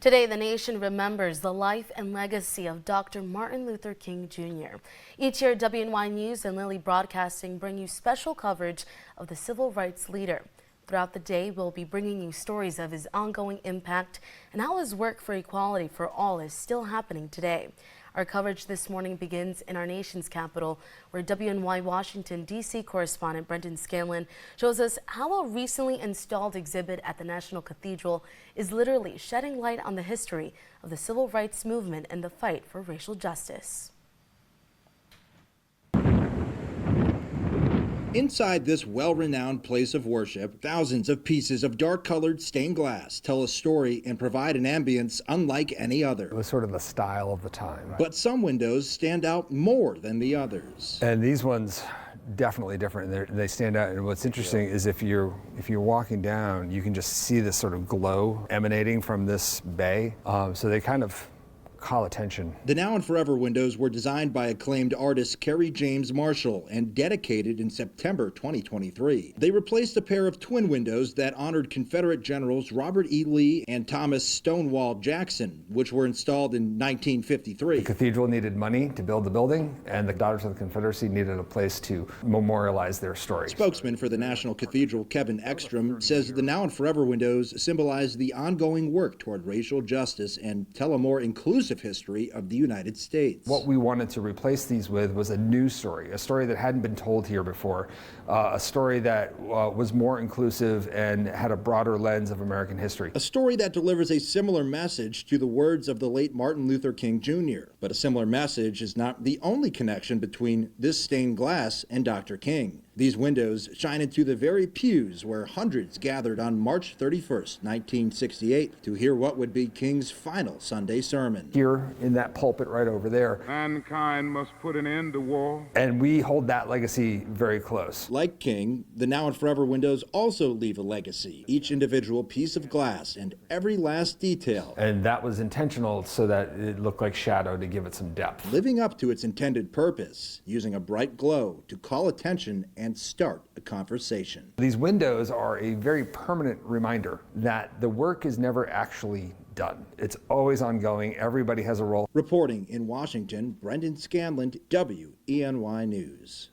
Today, the nation remembers the life and legacy of Dr. Martin Luther King Jr. Each year, WNY News and Lily Broadcasting bring you special coverage of the civil rights leader. Throughout the day, we'll be bringing you stories of his ongoing impact and how his work for equality for all is still happening today. Our coverage this morning begins in our nation's capital, where WNY Washington, D.C. correspondent Brendan Scanlon shows us how a recently installed exhibit at the National Cathedral is literally shedding light on the history of the civil rights movement and the fight for racial justice. Inside this well-renowned place of worship, thousands of pieces of dark-colored stained glass tell a story and provide an ambience unlike any other. It was sort of the style of the time. But some windows stand out more than the others. And these ones definitely different. They stand out. And what's interesting is if you're walking down, you can just see this sort of glow emanating from this bay. So they kind of call attention. The now and forever windows were designed by acclaimed artist Kerry James Marshall and dedicated in September 2023. They replaced a pair of twin windows that honored Confederate generals Robert E. Lee and Thomas Stonewall Jackson, which were installed in 1953. The cathedral needed money to build the building, and the Daughters of the Confederacy needed a place to memorialize their story. Spokesman for the National Cathedral, Kevin Ekstrom, says the now and forever windows symbolize the ongoing work toward racial justice and tell a more inclusive history of the United States. What we wanted to replace these with was a new story, a story that hadn't been told here before, a story that was more inclusive and had a broader lens of American history. A story that delivers a similar message to the words of the late Martin Luther King Jr. But a similar message is not the only connection between this stained glass and Dr. King. These windows shine into the very pews where hundreds gathered on March 31st, 1968 to hear what would be King's final Sunday sermon. Here in that pulpit right over there, mankind must put an end to war. And we hold that legacy very close. Like King, the now and forever windows also leave a legacy, each individual piece of glass and every last detail. And that was intentional so that it looked like shadow to give it some depth. Living up to its intended purpose, using a bright glow to call attention and start a conversation. These windows are a very permanent reminder that the work is never actually done. It's always ongoing. Everybody has a role. Reporting in Washington, Brendan Scanlon, WENY News.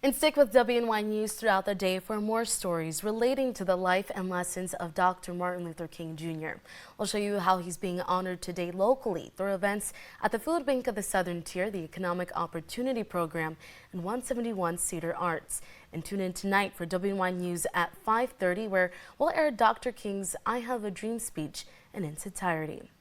And stick with WNY News throughout the day for more stories relating to the life and lessons of Dr. Martin Luther King Jr. We'll show you how he's being honored today locally through events at the Food Bank of the Southern Tier, the Economic Opportunity Program, and 171 Cedar Arts. And tune in tonight for WNY News at 5:30, where we'll air Dr. King's I Have a Dream speech in its entirety.